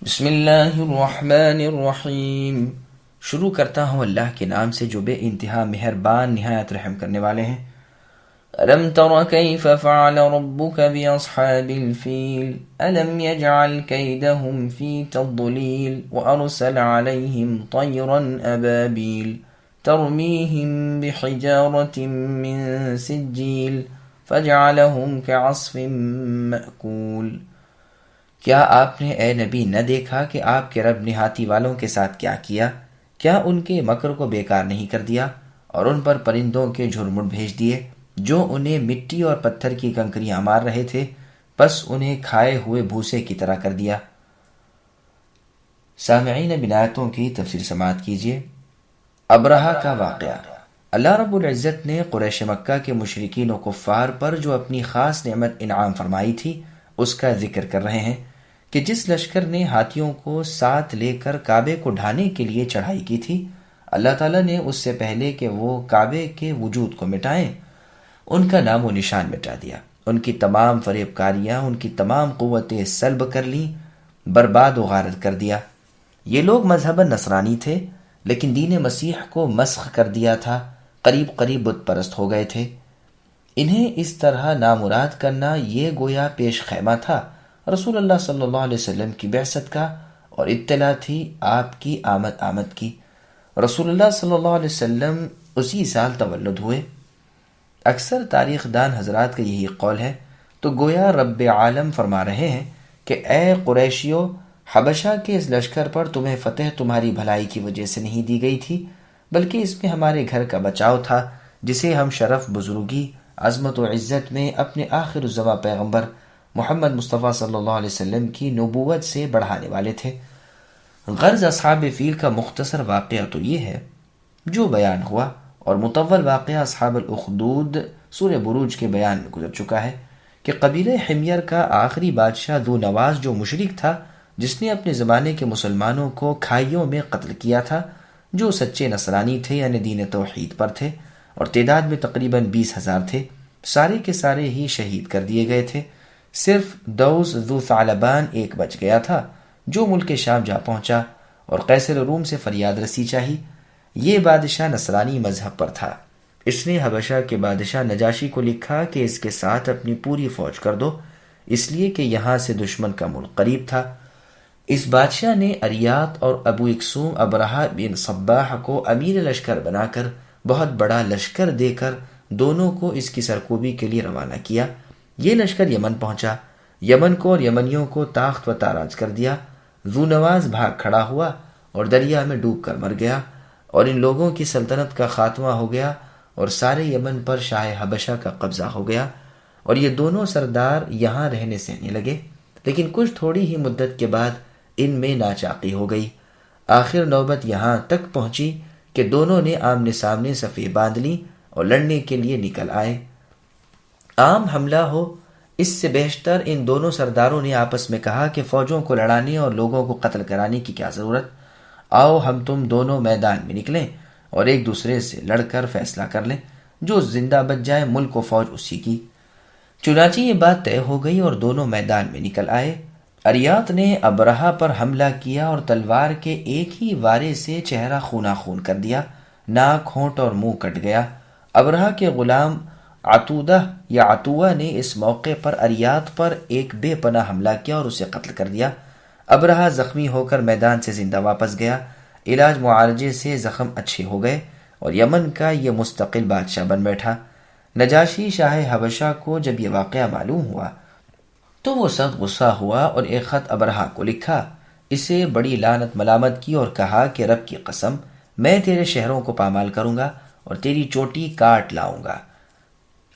بسم اللہ الرحمن الرحیم۔ شروع کرتا ہوں اللہ کے نام سے جو بے انتہا مہربان نہایت رحم کرنے والے ہیں۔ الم تر کیف فعل ربک باصحاب الفیل الم یجعل کیدہم فی تضلیل وارسل علیہم طیرا ابابیل ترمیہم بحجارۃ من سجیل فجعلہم کعصف مأکول۔ کیا آپ نے اے نبی نہ دیکھا کہ آپ کے رب نے ہاتھی والوں کے ساتھ کیا کیا؟ کیا ان کے مکر کو بیکار نہیں کر دیا اور ان پر پرندوں کے جھرمٹ بھیج دیے جو انہیں مٹی اور پتھر کی کنکریاں مار رہے تھے، پس انہیں کھائے ہوئے بھوسے کی طرح کر دیا۔ سامعین، اب آیتوں کی تفسیر سماعت کیجیے۔ ابرہہ کا واقعہ۔ اللہ رب العزت نے قریش مکہ کے مشرکین و کفار پر جو اپنی خاص نعمت انعام فرمائی تھی اس کا ذکر کر رہے ہیں کہ جس لشکر نے ہاتھیوں کو ساتھ لے کر کعبے کو ڈھانے کے لیے چڑھائی کی تھی، اللہ تعالیٰ نے اس سے پہلے کہ وہ کعبے کے وجود کو مٹائیں ان کا نام و نشان مٹا دیا، ان کی تمام فریب کاریاں، ان کی تمام قوتیں سلب کر لیں، برباد و غارت کر دیا۔ یہ لوگ مذہباً نصرانی تھے لیکن دین مسیح کو مسخ کر دیا تھا، قریب قریب بت پرست ہو گئے تھے۔ انہیں اس طرح نامراد کرنا یہ گویا پیش خیمہ تھا رسول اللہ صلی اللہ علیہ وسلم کی بعثت کا، اور اطلاع تھی آپ کی آمد کی۔ رسول اللہ صلی اللہ علیہ وسلم اسی سال تولد ہوئے۔ اکثر تاریخ دان حضرات کا یہی قول ہے، تو گویا رب عالم فرما رہے ہیں کہ اے قریشیو، حبشہ کے اس لشکر پر تمہیں فتح تمہاری بھلائی کی وجہ سے نہیں دی گئی تھی، بلکہ اس میں ہمارے گھر کا بچاؤ تھا جسے ہم شرف، بزرگی، عظمت و عزت میں اپنے آخر الزماں پیغمبر محمد مصطفیٰ صلی اللہ علیہ وسلم کی نبوت سے بڑھانے والے تھے۔ غرض اصحاب فیل کا مختصر واقعہ تو یہ ہے جو بیان ہوا، اور مطول واقعہ اصحاب الاخدود سورہ بروج کے بیان میں گزر چکا ہے کہ قبیلہ حمیر کا آخری بادشاہ ذو نواز جو مشرک تھا، جس نے اپنے زمانے کے مسلمانوں کو کھائیوں میں قتل کیا تھا، جو سچے نصرانی تھے یعنی دین توحید پر تھے، اور تعداد میں تقریباً 20,000 تھے، سارے کے سارے ہی شہید کر دیے گئے تھے۔ صرف دوس ذو ثعلبان ایک بچ گیا تھا جو ملک شام جا پہنچا اور قیصر روم سے فریاد رسی چاہی۔ یہ بادشاہ نصرانی مذہب پر تھا۔ اس نے حبشہ کے بادشاہ نجاشی کو لکھا کہ اس کے ساتھ اپنی پوری فوج کر دو، اس لیے کہ یہاں سے دشمن کا ملک قریب تھا۔ اس بادشاہ نے اریات اور ابو اکسوم ابرہہ بن صباح کو امیر لشکر بنا کر بہت بڑا لشکر دے کر دونوں کو اس کی سرکوبی کے لیے روانہ کیا۔ یہ لشکر یمن پہنچا، یمن کو اور یمنیوں کو تاخت و تاراج کر دیا۔ ذو نواز بھاگ کھڑا ہوا اور دریا میں ڈوب کر مر گیا، اور ان لوگوں کی سلطنت کا خاتمہ ہو گیا اور سارے یمن پر شاہ حبشہ کا قبضہ ہو گیا، اور یہ دونوں سردار یہاں رہنے سہنے لگے۔ لیکن کچھ تھوڑی ہی مدت کے بعد ان میں ناچاقی ہو گئی۔ آخر نوبت یہاں تک پہنچی کہ دونوں نے آمنے سامنے صفیں باندھ لی اور لڑنے کے لیے نکل آئے۔ عام حملہ ہو، اس سے بیشتر ان دونوں سرداروں نے آپس میں کہا کہ فوجوں کو لڑانے اور لوگوں کو قتل کرانے کی کیا ضرورت، آؤ ہم تم دونوں میدان میں نکلیں اور ایک دوسرے سے لڑ کر فیصلہ کر لیں، جو زندہ بچ جائے ملک و فوج اسی کی۔ چنانچہ یہ بات طے ہو گئی اور دونوں میدان میں نکل آئے۔ اریات نے ابرہہ پر حملہ کیا اور تلوار کے ایک ہی وارے سے چہرہ خونہ خون کر دیا، ناک، ہونٹ اور منہ کٹ گیا۔ ابرہہ کے غلام عتودہ یا عتوہ نے اس موقع پر اریات پر ایک بے پناہ حملہ کیا اور اسے قتل کر دیا۔ ابرہہ زخمی ہو کر میدان سے زندہ واپس گیا، علاج معالجے سے زخم اچھے ہو گئے اور یمن کا یہ مستقل بادشاہ بن بیٹھا۔ نجاشی شاہ حبشہ کو جب یہ واقعہ معلوم ہوا تو وہ سخت غصہ ہوا اور ایک خط ابرہہ کو لکھا، اسے بڑی لعنت ملامت کی اور کہا کہ رب کی قسم، میں تیرے شہروں کو پامال کروں گا اور تیری چوٹی کاٹ لاؤں گا۔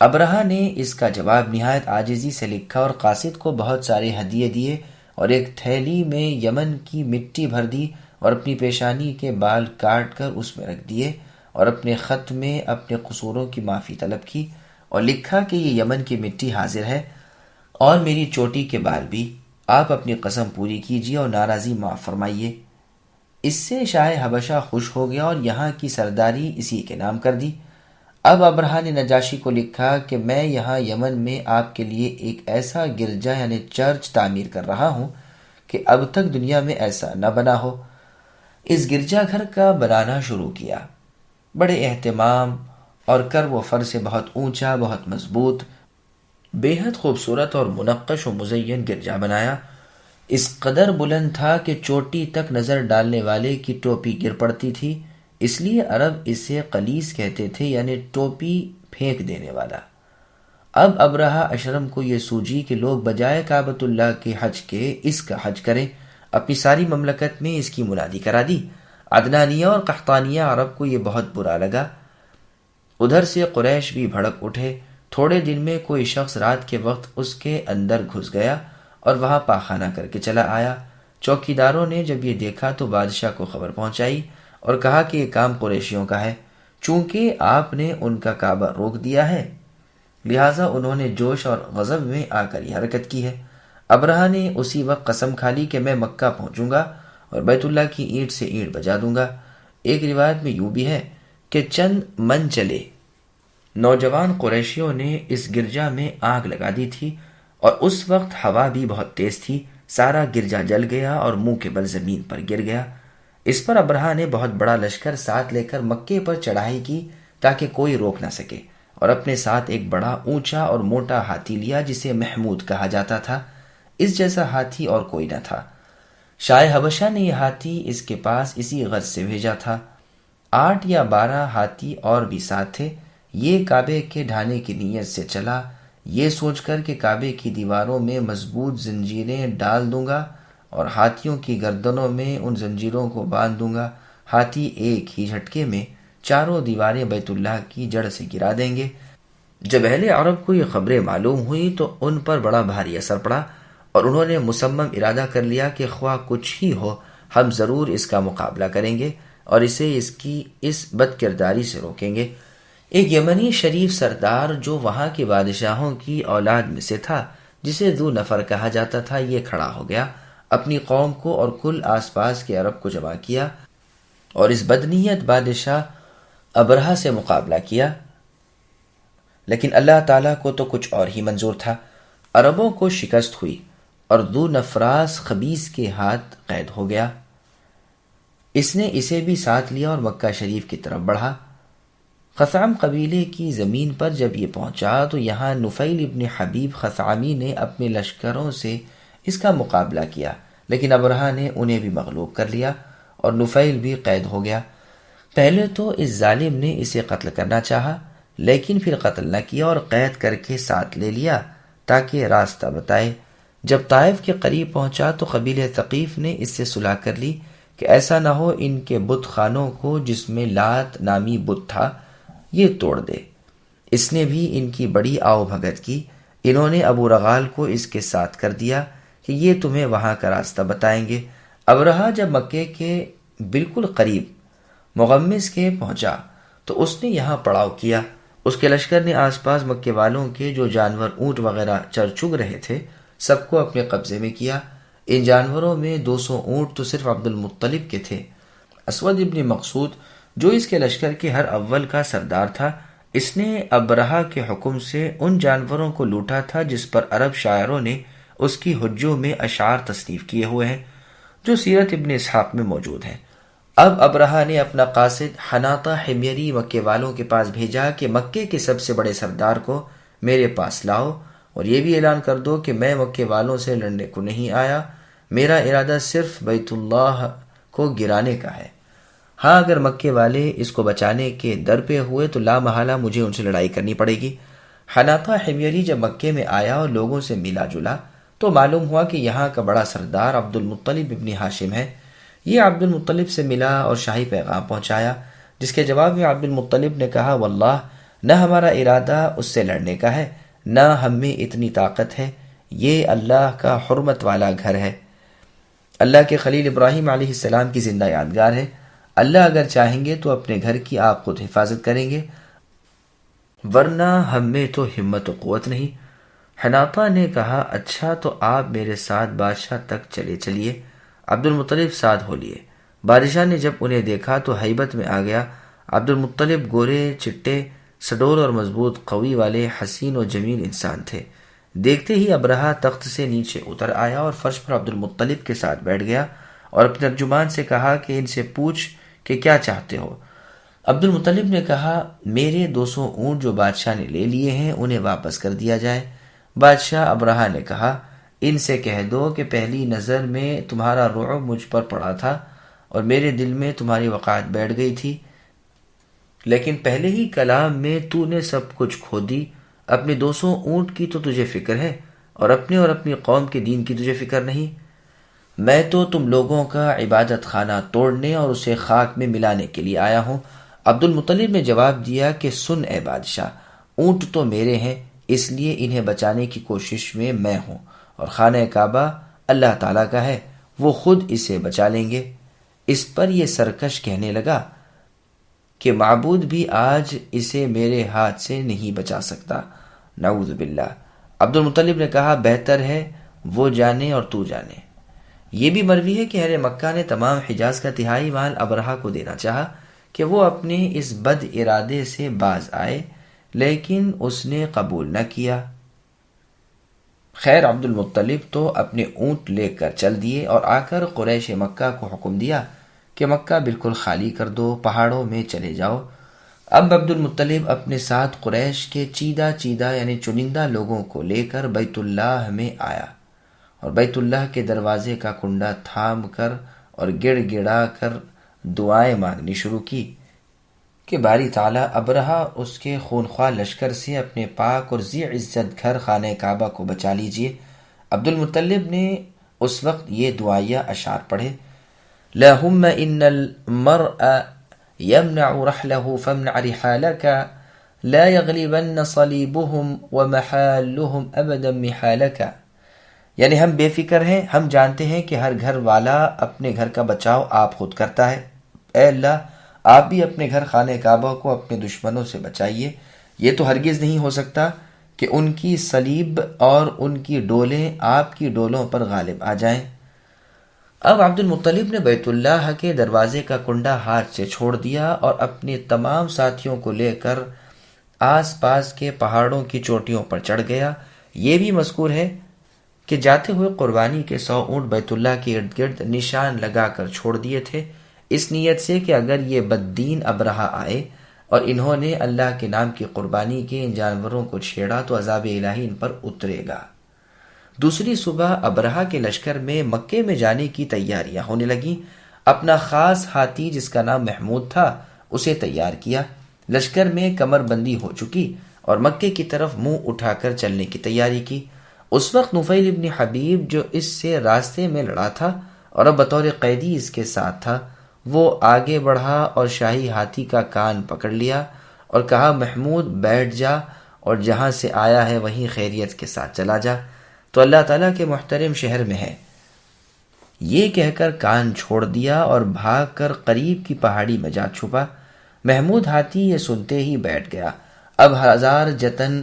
ابرہہ نے اس کا جواب نہایت عاجزی سے لکھا اور قاصد کو بہت سارے ہدیے دیے اور ایک تھیلی میں یمن کی مٹی بھر دی اور اپنی پیشانی کے بال کاٹ کر اس میں رکھ دیے، اور اپنے خط میں اپنے قصوروں کی معافی طلب کی اور لکھا کہ یہ یمن کی مٹی حاضر ہے اور میری چوٹی کے بال بھی، آپ اپنی قسم پوری کیجیے اور ناراضی معاف فرمائیے۔ اس سے شاہ حبشہ خوش ہو گیا اور یہاں کی سرداری اسی کے نام کر دی۔ اب ابرہہ نے نجاشی کو لکھا کہ میں یہاں یمن میں آپ کے لیے ایک ایسا گرجا یعنی چرچ تعمیر کر رہا ہوں کہ اب تک دنیا میں ایسا نہ بنا ہو۔ اس گرجا گھر کا بنانا شروع کیا، بڑے اہتمام اور کر و فر سے بہت اونچا، بہت مضبوط، بے حد خوبصورت اور منقش و مزین گرجا بنایا۔ اس قدر بلند تھا کہ چوٹی تک نظر ڈالنے والے کی ٹوپی گر پڑتی تھی، اس لیے عرب اسے قلیس کہتے تھے، یعنی ٹوپی پھینک دینے والا۔ اب ابرہہ اشرم کو یہ سوجی کہ لوگ بجائے کعبۃ اللہ کے حج کے اس کا حج کریں، اپنی ساری مملکت میں اس کی منادی کرا دی۔ عدنانیہ اور قحطانیہ عرب کو یہ بہت برا لگا، ادھر سے قریش بھی بھڑک اٹھے۔ تھوڑے دن میں کوئی شخص رات کے وقت اس کے اندر گھس گیا اور وہاں پاخانہ کر کے چلا آیا۔ چوکیداروں نے جب یہ دیکھا تو بادشاہ کو خبر پہنچائی اور کہا کہ یہ کام قریشیوں کا ہے، چونکہ آپ نے ان کا کعبہ روک دیا ہے، لہٰذا انہوں نے جوش اور غضب میں آ کر یہ حرکت کی ہے۔ ابرہہ نے اسی وقت قسم کھا لی کہ میں مکہ پہنچوں گا اور بیت اللہ کی اینٹ سے اینٹ بجا دوں گا۔ ایک روایت میں یوں بھی ہے کہ چند من چلے نوجوان قریشیوں نے اس گرجا میں آگ لگا دی تھی اور اس وقت ہوا بھی بہت تیز تھی، سارا گرجا جل گیا اور منہ کے بل زمین پر گر گیا۔ اس پر ابرہہ نے بہت بڑا لشکر ساتھ لے کر مکے پر چڑھائی کی تاکہ کوئی روک نہ سکے، اور اپنے ساتھ ایک بڑا اونچا اور موٹا ہاتھی لیا جسے محمود کہا جاتا تھا۔ اس جیسا ہاتھی اور کوئی نہ تھا۔ شاہ حبشہ نے یہ ہاتھی اس کے پاس اسی غرض سے بھیجا تھا۔ 8 یا 12 ہاتھی اور بھی ساتھ تھے۔ یہ کعبے کے ڈھانے کی نیت سے چلا، یہ سوچ کر کہ کعبے کی دیواروں میں مضبوط زنجیریں ڈال دوں گا اور ہاتھیوں کی گردنوں میں ان زنجیروں کو باندھ دوں گا۔ ہاتھی ایک ہی جھٹکے میں چاروں دیواریں بیت اللہ کی جڑ سے گرا دیں گے۔ جب اہل عرب کو یہ خبریں معلوم ہوئی تو ان پر بڑا بھاری اثر پڑا اور انہوں نے مصمم ارادہ کر لیا کہ خواہ کچھ ہی ہو ہم ضرور اس کا مقابلہ کریں گے اور اسے اس کی اس بد کرداری سے روکیں گے۔ ایک یمنی شریف سردار جو وہاں کے بادشاہوں کی اولاد میں سے تھا، جسے ذو نفر کہا جاتا تھا، یہ کھڑا ہو گیا، اپنی قوم کو اور کل آس پاس کے عرب کو جمع کیا اور اس بدنیت بادشاہ ابرہہ سے مقابلہ کیا۔ لیکن اللہ تعالیٰ کو تو کچھ اور ہی منظور تھا۔ عربوں کو شکست ہوئی اور ذو نفراس خبیث کے ہاتھ قید ہو گیا۔ اس نے اسے بھی ساتھ لیا اور مکہ شریف کی طرف بڑھا۔ خثعم قبیلے کی زمین پر جب یہ پہنچا تو یہاں نفیل ابن حبیب خثعمی نے اپنے لشکروں سے اس کا مقابلہ کیا، لیکن ابرہہ نے انہیں بھی مغلوب کر لیا اور نفیل بھی قید ہو گیا۔ پہلے تو اس ظالم نے اسے قتل کرنا چاہا، لیکن پھر قتل نہ کیا اور قید کر کے ساتھ لے لیا تاکہ راستہ بتائے۔ جب طائف کے قریب پہنچا تو قبیلہ ثقیف نے اس سے صلح کر لی کہ ایسا نہ ہو ان کے بت خانوں کو، جس میں لات نامی بت تھا، یہ توڑ دے۔ اس نے بھی ان کی بڑی آؤ بھگت کی۔ انہوں نے ابو رغال کو اس کے ساتھ کر دیا کہ یہ تمہیں وہاں کا راستہ بتائیں گے۔ ابرہہ جب مکے کے بالکل قریب مغمس کے پہنچا تو اس نے یہاں پڑاؤ کیا۔ اس کے لشکر نے آس پاس مکے والوں کے جو جانور اونٹ وغیرہ چر چگ رہے تھے سب کو اپنے قبضے میں کیا۔ ان جانوروں میں 200 اونٹ تو صرف عبد المطلب کے تھے۔ اسود ابن مقصود جو اس کے لشکر کے ہر اول کا سردار تھا، اس نے ابرہہ کے حکم سے ان جانوروں کو لوٹا تھا جس پر عرب شاعروں نے اس کی حجوں میں اشعار تصنیف کیے ہوئے ہیں، جو سیرت ابن اسحاق میں موجود ہیں۔ اب ابرہہ نے اپنا قاصد حناطہ حمیری مکے والوں کے پاس بھیجا کہ مکے کے سب سے بڑے سردار کو میرے پاس لاؤ اور یہ بھی اعلان کر دو کہ میں مکے والوں سے لڑنے کو نہیں آیا، میرا ارادہ صرف بیت اللہ کو گرانے کا ہے۔ ہاں اگر مکے والے اس کو بچانے کے در پہ ہوئے تو لا محالہ مجھے ان سے لڑائی کرنی پڑے گی۔ حناطہ حمیری جب مکے میں آیا اور لوگوں سے ملا جلا تو معلوم ہوا کہ یہاں کا بڑا سردار عبد المطلب ابن ہاشم ہے۔ یہ عبد المطلب سے ملا اور شاہی پیغام پہنچایا، جس کے جواب میں عبد المطلب نے کہا، واللہ نہ ہمارا ارادہ اس سے لڑنے کا ہے، نہ ہم میں اتنی طاقت ہے، یہ اللہ کا حرمت والا گھر ہے، اللہ کے خلیل ابراہیم علیہ السلام کی زندہ یادگار ہے، اللہ اگر چاہیں گے تو اپنے گھر کی آپ خود حفاظت کریں گے، ورنہ ہم میں تو ہمت و قوت نہیں۔ حناطہ نے کہا، اچھا تو آپ میرے ساتھ بادشاہ تک چلیے۔ عبد المطلب ساتھ ہو لیے۔ بادشاہ نے جب انہیں دیکھا تو ہیبت میں آ گیا۔ عبد المطلب گورے چٹے، سڈول اور مضبوط قوی والے حسین و جمیل انسان تھے۔ دیکھتے ہی ابرہہ تخت سے نیچے اتر آیا اور فرش پر عبد المطلب کے ساتھ بیٹھ گیا اور اپنے ترجمان سے کہا کہ ان سے پوچھ کہ کیا چاہتے ہو۔ عبد المطلب نے کہا میرے 200 اونٹ جو بادشاہ نے لے لیے ہیں انہیں واپس کر دیا جائے۔ بادشاہ ابرہہ نے کہا ان سے کہہ دو کہ پہلی نظر میں تمہارا رعب مجھ پر پڑا تھا اور میرے دل میں تمہاری وقاحت بیٹھ گئی تھی، لیکن پہلے ہی کلام میں تو نے سب کچھ کھو دی۔ اپنے 200 اونٹ کی تو تجھے فکر ہے اور اپنی قوم کے دین کی تجھے فکر نہیں۔ میں تو تم لوگوں کا عبادت خانہ توڑنے اور اسے خاک میں ملانے کے لیے آیا ہوں۔ عبد المطلب نے جواب دیا کہ سن اے بادشاہ، اونٹ تو میرے ہیں، اس لیے انہیں بچانے کی کوشش میں ہوں، اور خانہ کعبہ اللہ تعالیٰ کا ہے، وہ خود اسے بچا لیں گے۔ اس پر یہ سرکش کہنے لگا کہ معبود بھی آج اسے میرے ہاتھ سے نہیں بچا سکتا، نعوذ باللہ۔ عبد المطلب نے کہا بہتر ہے وہ جانے اور تو جانے۔ یہ بھی مروی ہے کہ اہل مکہ نے تمام حجاز کا تہائی مال ابرہہ کو دینا چاہا کہ وہ اپنے اس بد ارادے سے باز آئے، لیکن اس نے قبول نہ کیا۔ خیر عبد المطلب تو اپنے اونٹ لے کر چل دیے اور آ کر قریش مکہ کو حکم دیا کہ مکہ بالکل خالی کر دو، پہاڑوں میں چلے جاؤ۔ اب عبد المطلب اپنے ساتھ قریش کے چیدہ یعنی چنندہ لوگوں کو لے کر بیت اللہ میں آیا اور بیت اللہ کے دروازے کا کنڈا تھام کر اور گڑ گڑا کر دعائیں مانگنی شروع کی کہ باری تعالیٰ ابرہہ اس کے خونخوار لشکر سے اپنے پاک اور ذی عزت گھر خانہ کعبہ کو بچا لیجیے۔ عبد المطلب نے اس وقت یہ دعائیہ اشعار پڑھے، اللہم ان المرء يمنع رحله فامنع رحالك لا يغلبن صلیبهم ومحالهم ابدا محالك، یعنی ہم بے فکر ہیں، ہم جانتے ہیں کہ ہر گھر والا اپنے گھر کا بچاؤ آپ خود کرتا ہے۔ اے اللہ آپ بھی اپنے گھر خانہ کعبہ کو اپنے دشمنوں سے بچائیے۔ یہ تو ہرگز نہیں ہو سکتا کہ ان کی صلیب اور ان کی ڈولیں آپ کی ڈولوں پر غالب آ جائیں۔ اب عبد المطلب نے بیت اللہ کے دروازے کا کنڈا ہاتھ سے چھوڑ دیا اور اپنے تمام ساتھیوں کو لے کر آس پاس کے پہاڑوں کی چوٹیوں پر چڑھ گیا۔ یہ بھی مذکور ہے کہ جاتے ہوئے قربانی کے 100 اونٹ بیت اللہ کے ارد گرد نشان لگا کر چھوڑ دیے تھے، اس نیت سے کہ اگر یہ بددین ابرہہ آئے اور انہوں نے اللہ کے نام کی قربانی کے ان جانوروں کو چھیڑا تو عذاب الہی ان پر اترے گا۔ دوسری صبح ابرہہ کے لشکر میں مکے میں جانے کی تیاریاں ہونے لگیں۔ اپنا خاص ہاتھی جس کا نام محمود تھا اسے تیار کیا، لشکر میں کمر بندی ہو چکی اور مکے کی طرف منہ اٹھا کر چلنے کی تیاری کی۔ اس وقت نفیل ابن حبیب جو اس سے راستے میں لڑا تھا اور اب بطور قیدی اس کے ساتھ تھا، وہ آگے بڑھا اور شاہی ہاتھی کا کان پکڑ لیا اور کہا محمود بیٹھ جا اور جہاں سے آیا ہے وہیں خیریت کے ساتھ چلا جا، تو اللہ تعالیٰ کے محترم شہر میں ہے۔ یہ کہہ کر کان چھوڑ دیا اور بھاگ کر قریب کی پہاڑی میں جا چھپا۔ محمود ہاتھی یہ سنتے ہی بیٹھ گیا۔ اب ہزار جتن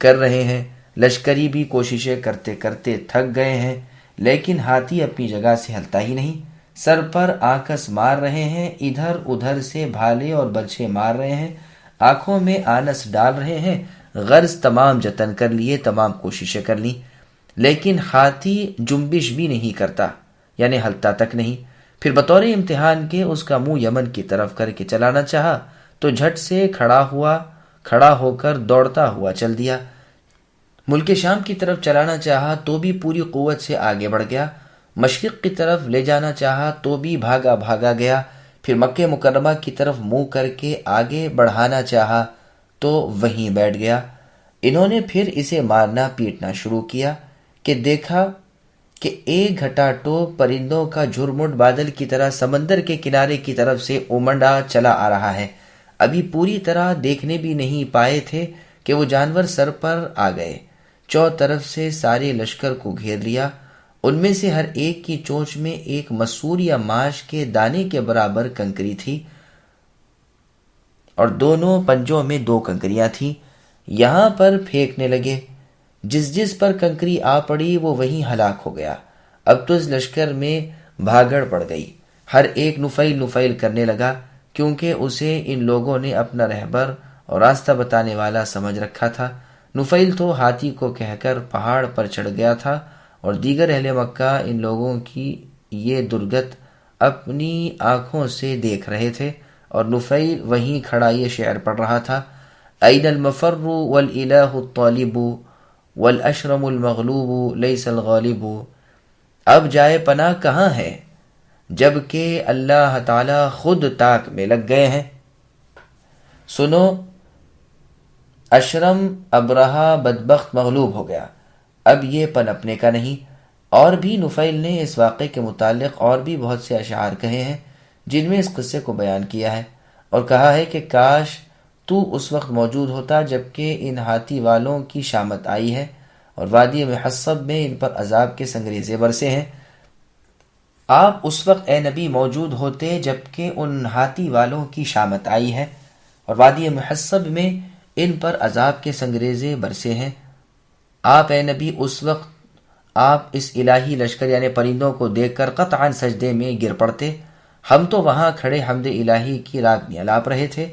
کر رہے ہیں، لشکری بھی کوششیں کرتے کرتے تھک گئے ہیں، لیکن ہاتھی اپنی جگہ سے ہلتا ہی نہیں۔ سر پر آکس مار رہے ہیں، ادھر ادھر سے بھالے اور برچھے مار رہے ہیں، آنکھوں میں آنس ڈال رہے ہیں۔ غرض تمام جتن کر لیے، تمام کوششیں کر لیں، لیکن ہاتھی جنبش بھی نہیں کرتا، یعنی ہلتا تک نہیں۔ پھر بطور امتحان کے اس کا منہ یمن کی طرف کر کے چلانا چاہا تو جھٹ سے کھڑا ہو کر دوڑتا ہوا چل دیا۔ ملک شام کی طرف چلانا چاہا تو بھی پوری قوت سے آگے بڑھ گیا، مشرق کی طرف لے جانا چاہا تو بھی بھاگا گیا، پھر مکہ مکرمہ کی طرف منہ کر کے آگے بڑھانا چاہا تو وہیں بیٹھ گیا۔ انہوں نے پھر اسے مارنا پیٹنا شروع کیا کہ دیکھا کہ ایک گھٹا ٹوپ پرندوں کا جھرمٹ بادل کی طرح سمندر کے کنارے کی طرف سے امنڈا چلا آ رہا ہے۔ ابھی پوری طرح دیکھنے بھی نہیں پائے تھے کہ وہ جانور سر پر آ گئے، چوطرف سے سارے لشکر کو گھیر لیا۔ ان میں سے ہر ایک کی چونچ میں ایک مسور یا ماش کے دانے کے برابر کنکری تھی اور دونوں پنجوں میں 2 کنکریاں تھیں۔ یہاں پر پھینکنے لگے، جس پر کنکری آ پڑی وہ وہیں ہلاک ہو گیا۔ اب تو اس لشکر میں بھاگڑ پڑ گئی، ہر ایک نفیل کرنے لگا، کیونکہ اسے ان لوگوں نے اپنا رہبر اور راستہ بتانے والا سمجھ رکھا تھا۔ نفیل تو ہاتھی کو کہہ کر پہاڑ پر چڑھ گیا تھا اور دیگر اہل مکہ ان لوگوں کی یہ درگت اپنی آنکھوں سے دیکھ رہے تھے، اور نفیل وہیں کھڑا یہ شعر پڑھ رہا تھا: این المفر والالہ الطالب والاشرم المغلوب لیس الغالب. اب جائے پناہ کہاں ہے جبکہ اللہ تعالی خود تاک میں لگ گئے ہیں. سنو، اشرم ابرہہ بدبخت مغلوب ہو گیا، اب یہ پنپنے کا نہیں. اور بھی نفیل نے اس واقعے کے متعلق اور بھی بہت سے اشعار کہے ہیں جن میں اس قصے کو بیان کیا ہے، اور کہا ہے کہ کاش تو اس وقت موجود ہوتا جبکہ ان ہاتھی والوں کی شامت آئی ہے اور وادی محصب میں ان پر عذاب کے سنگریزے برسے ہیں. آپ اس وقت اے نبی موجود ہوتے جبکہ ان ہاتھی والوں کی شامت آئی ہے اور وادی محصب میں ان پر عذاب کے سنگریزے برسے ہیں. آپ اے نبی اس وقت آپ اس الہی لشکر یعنی پرندوں کو دیکھ کر قطعاً سجدے میں گر پڑتے. ہم تو وہاں کھڑے حمد الہی کی راگنیاں لاپ رہے تھے،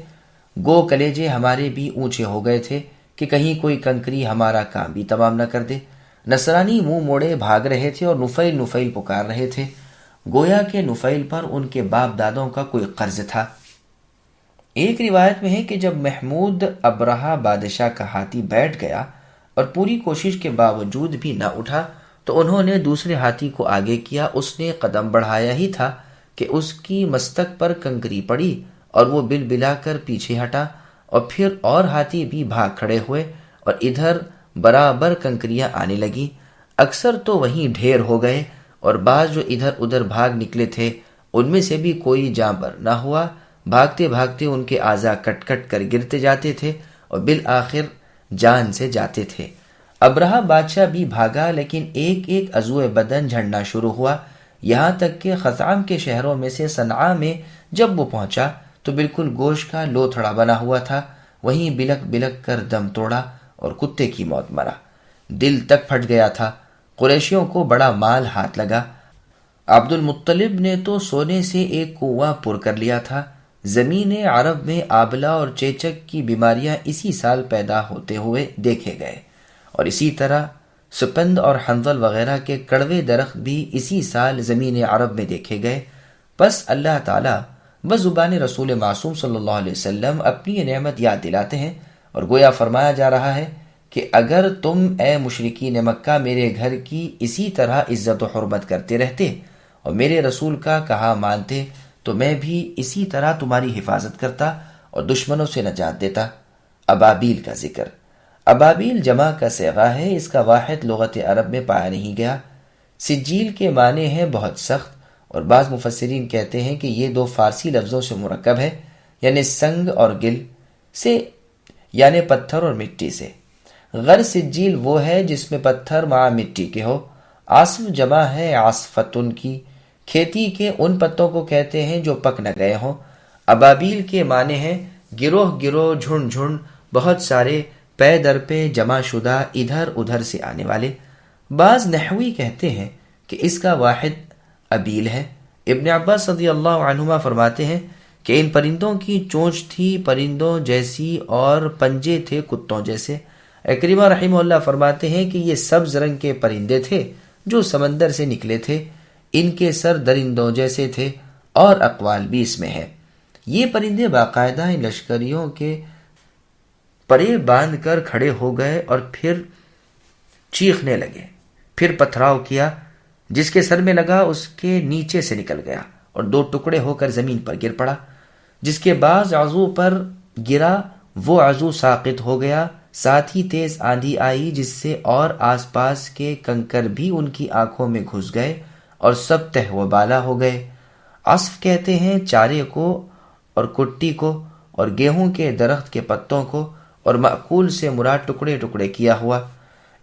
گو کلیجے ہمارے بھی اونچے ہو گئے تھے کہ کہیں کوئی کنکری ہمارا کام بھی تمام نہ کر دے. نصرانی منہ موڑے بھاگ رہے تھے اور نفیل نفیل پکار رہے تھے، گویا کہ نفیل پر ان کے باپ دادوں کا کوئی قرض تھا. ایک روایت میں ہے کہ جب محمود ابرہہ بادشاہ کا ہاتھی بیٹھ گیا اور پوری کوشش کے باوجود بھی نہ اٹھا تو انہوں نے دوسرے ہاتھی کو آگے کیا. اس نے قدم بڑھایا ہی تھا کہ اس کی مستک پر کنکری پڑی اور وہ بل بلا کر پیچھے ہٹا، اور پھر اور ہاتھی بھی بھاگ کھڑے ہوئے اور ادھر برابر کنکریاں آنے لگیں. اکثر تو وہیں ڈھیر ہو گئے اور بعض جو ادھر ادھر بھاگ نکلے تھے ان میں سے بھی کوئی جاں بر نہ ہوا. بھاگتے بھاگتے ان کے اعضاء کٹ کٹ کر گرتے جاتے تھے اور بالآخر جان سے جاتے تھے. ابرہہ بادشاہ بھی بھاگا لیکن ایک ایک عضو بدن جھڑنا شروع ہوا، یہاں تک کہ خثعم کے شہروں میں سے صنعاء میں جب وہ پہنچا تو بالکل گوشت کا لوتھڑا بنا ہوا تھا. وہیں بلک بلک کر دم توڑا اور کتے کی موت مرا. دل تک پھٹ گیا تھا. قریشیوں کو بڑا مال ہاتھ لگا. عبد المطلب نے تو سونے سے ایک کنواں پر کر لیا تھا. زمین عرب میں آبلہ اور چیچک کی بیماریاں اسی سال پیدا ہوتے ہوئے دیکھے گئے، اور اسی طرح سپند اور حنظل وغیرہ کے کڑوے درخت بھی اسی سال زمین عرب میں دیکھے گئے. پس اللہ تعالیٰ بزبان رسول معصوم صلی اللہ علیہ وسلم اپنی یہ نعمت یاد دلاتے ہیں اور گویا فرمایا جا رہا ہے کہ اگر تم اے مشرکین مکہ میرے گھر کی اسی طرح عزت و حرمت کرتے رہتے اور میرے رسول کا کہا مانتے تو میں بھی اسی طرح تمہاری حفاظت کرتا اور دشمنوں سے نجات دیتا. ابابیل کا ذکر. ابابیل جمع کا صیغہ ہے، اس کا واحد لغت عرب میں پایا نہیں گیا. سجیل کے معنی ہیں بہت سخت، اور بعض مفسرین کہتے ہیں کہ یہ دو فارسی لفظوں سے مرکب ہے، یعنی سنگ اور گل سے، یعنی پتھر اور مٹی سے. غر سجیل وہ ہے جس میں پتھر مع مٹی کے ہو. عاصف جمع ہے عاصفتن کی، کھیتی کے ان پتوں کو کہتے ہیں جو پک نہ گئے ہوں. ابابیل کے معنی ہیں گروہ گروہ، جھنڈ جھنڈ، بہت سارے، پے در پے جمع شدہ، ادھر ادھر سے آنے والے. بعض نحوی کہتے ہیں کہ اس کا واحد ابیل ہے. ابن عباس رضی اللہ عنہما فرماتے ہیں کہ ان پرندوں کی چونچ تھی پرندوں جیسی اور پنجے تھے کتوں جیسے. اکرمہ رحمہ اللہ فرماتے ہیں کہ یہ سبز رنگ کے پرندے تھے جو سمندر سے نکلے تھے، ان کے سر درندوں جیسے تھے، اور اقوال بھی اس میں ہے. یہ پرندے باقاعدہ ان لشکریوں کے پرے باندھ کر کھڑے ہو گئے اور پھر چیخنے لگے. پھر پتھراؤ کیا، جس کے سر میں لگا اس کے نیچے سے نکل گیا اور دو ٹکڑے ہو کر زمین پر گر پڑا. جس کے بعض عضو پر گرا وہ عضو ساقط ہو گیا. ساتھ ہی تیز آندھی آئی جس سے اور آس پاس کے کنکر بھی ان کی آنکھوں میں گھس گئے اور سب تہ و بالا ہو گئے. عصف کہتے ہیں چارے کو اور کٹی کو اور گیہوں کے درخت کے پتوں کو، اور مأکول سے مراد ٹکڑے ٹکڑے کیا ہوا.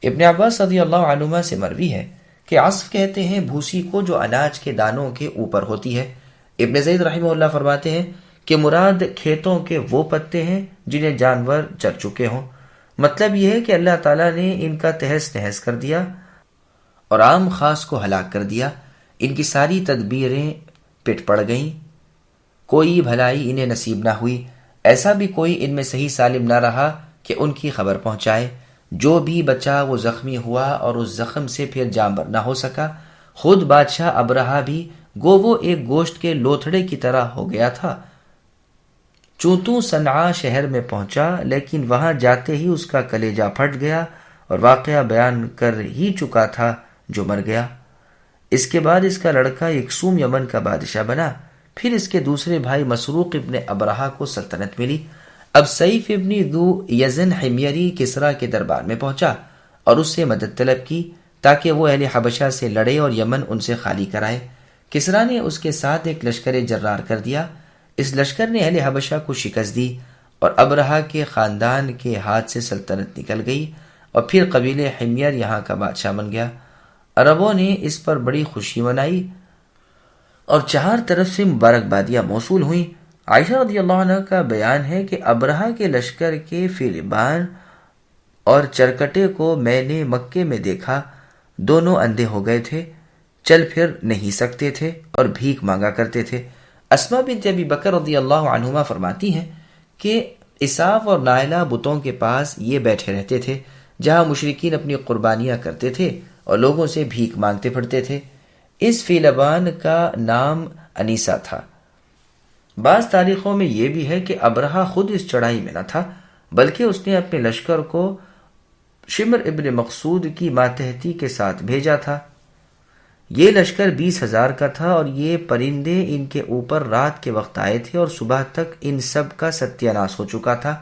ابن عباس رضی اللہ عنہما سے مروی ہے کہ عصف کہتے ہیں بھوسی کو جو اناج کے دانوں کے اوپر ہوتی ہے. ابن زید رحمہ اللہ فرماتے ہیں کہ مراد کھیتوں کے وہ پتے ہیں جنہیں جانور چر چکے ہوں. مطلب یہ ہے کہ اللہ تعالیٰ نے ان کا تہس نہس کر دیا اور عام خاص کو ہلاک کر دیا. ان کی ساری تدبیریں پٹ پڑ گئیں، کوئی بھلائی انہیں نصیب نہ ہوئی. ایسا بھی کوئی ان میں صحیح سالم نہ رہا کہ ان کی خبر پہنچائے. جو بھی بچا وہ زخمی ہوا اور اس زخم سے پھر جانبر نہ ہو سکا۔ خود بادشاہ ابرہہ بھی گو وہ ایک گوشت کے لوتھڑے کی طرح ہو گیا تھا۔ چونتو صنعاء شہر میں پہنچا، لیکن وہاں جاتے ہی اس کا کلیجہ پھٹ گیا اور واقعہ بیان کر ہی چکا تھا جو مر گیا۔ اس کے بعد اس کا لڑکا یکسوم یمن کا بادشاہ بنا۔ پھر اس کے دوسرے بھائی مسروق ابن ابرہہ کو سلطنت ملی۔ اب سیف ابن ذو یزن حمیری کسریٰ کے دربار میں پہنچا اور اس سے مدد طلب کی تاکہ وہ اہل حبشہ سے لڑے اور یمن ان سے خالی کرائے۔ کسریٰ نے اس کے ساتھ ایک لشکر جرار کر دیا۔ اس لشکر نے اہل حبشہ کو شکست دی اور ابرہہ کے خاندان کے ہاتھ سے سلطنت نکل گئی اور پھر قبیلہ حمیر یہاں کا بادشاہ بن گیا۔ عربوں نے اس پر بڑی خوشی منائی اور چار طرف سے مبارکبادیاں موصول ہوئیں۔ عائشہ رضی اللہ عنہ کا بیان ہے کہ ابرہہ کے لشکر کے فیلبان اور چرکٹے کو میں نے مکے میں دیکھا، دونوں اندھے ہو گئے تھے، چل پھر نہیں سکتے تھے اور بھیک مانگا کرتے تھے۔ اسماء بنت ابی بکر رضی اللہ عنہما فرماتی ہیں کہ اساف اور نائلہ بتوں کے پاس یہ بیٹھے رہتے تھے جہاں مشرکین اپنی قربانیاں کرتے تھے اور لوگوں سے بھیک مانگتے پھرتے تھے۔ اس فیلبان کا نام انیسہ تھا۔ بعض تاریخوں میں یہ بھی ہے کہ ابرہہ خود اس چڑھائی میں نہ تھا، بلکہ اس نے اپنے لشکر کو شمر ابن مقصود کی ماتحتی کے ساتھ بھیجا تھا۔ یہ لشکر 20,000 کا تھا اور یہ پرندے ان کے اوپر رات کے وقت آئے تھے اور صبح تک ان سب کا ستیہ ناش ہو چکا تھا۔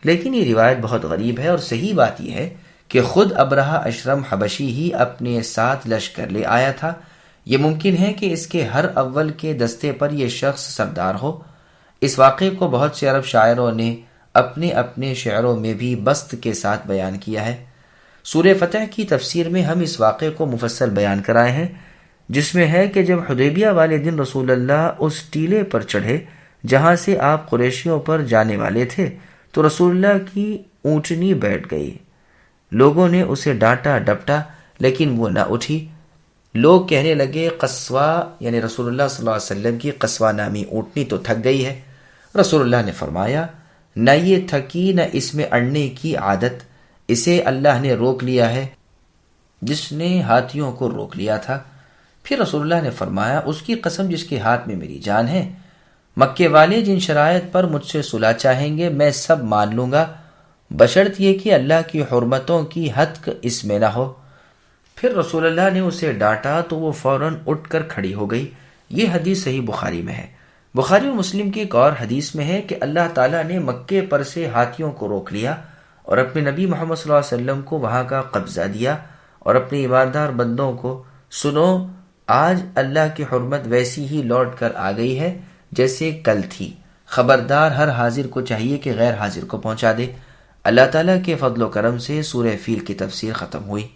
لیکن یہ روایت بہت غریب ہے اور صحیح بات یہ ہے کہ خود ابرہہ اشرم حبشی ہی اپنے ساتھ لشکر لے آیا تھا۔ یہ ممکن ہے کہ اس کے ہر اول کے دستے پر یہ شخص سردار ہو۔ اس واقعے کو بہت سے عرب شاعروں نے اپنے اپنے شعروں میں بھی بسط کے ساتھ بیان کیا ہے۔ سورہ فتح کی تفسیر میں ہم اس واقعے کو مفصل بیان کرائے ہیں، جس میں ہے کہ جب حدیبیہ والے دن رسول اللہ اس ٹیلے پر چڑھے جہاں سے آپ قریشیوں پر جانے والے تھے تو رسول اللہ کی اونٹنی بیٹھ گئی۔ لوگوں نے اسے ڈانٹا ڈپٹا لیکن وہ نہ اٹھی۔ لوگ کہنے لگے قصوا، یعنی رسول اللہ صلی اللہ علیہ وسلم کی قصوا نامی اونٹنی تو تھک گئی ہے۔ رسول اللہ نے فرمایا، نہ یہ تھکی نہ اس میں اڑنے کی عادت، اسے اللہ نے روک لیا ہے جس نے ہاتھیوں کو روک لیا تھا۔ پھر رسول اللہ نے فرمایا، اس کی قسم جس کے ہاتھ میں میری جان ہے، مکے والے جن شرائط پر مجھ سے صلح چاہیں گے میں سب مان لوں گا، بشرط یہ کہ اللہ کی حرمتوں کی حد اس میں نہ ہو۔ پھر رسول اللہ نے اسے ڈانٹا تو وہ فوراً اٹھ کر کھڑی ہو گئی۔ یہ حدیث صحیح بخاری میں ہے۔ بخاری اور مسلم کی ایک اور حدیث میں ہے کہ اللہ تعالیٰ نے مکے پر سے ہاتھیوں کو روک لیا اور اپنے نبی محمد صلی اللہ علیہ وسلم کو وہاں کا قبضہ دیا اور اپنے ایماندار بندوں کو، سنو آج اللہ کی حرمت ویسی ہی لوٹ کر آ گئی ہے جیسے کل تھی، خبردار ہر حاضر کو چاہیے کہ غیر حاضر کو پہنچا دے۔ اللہ تعالیٰ کے فضل و کرم سے سورہ فیل کی تفسیر ختم ہوئی۔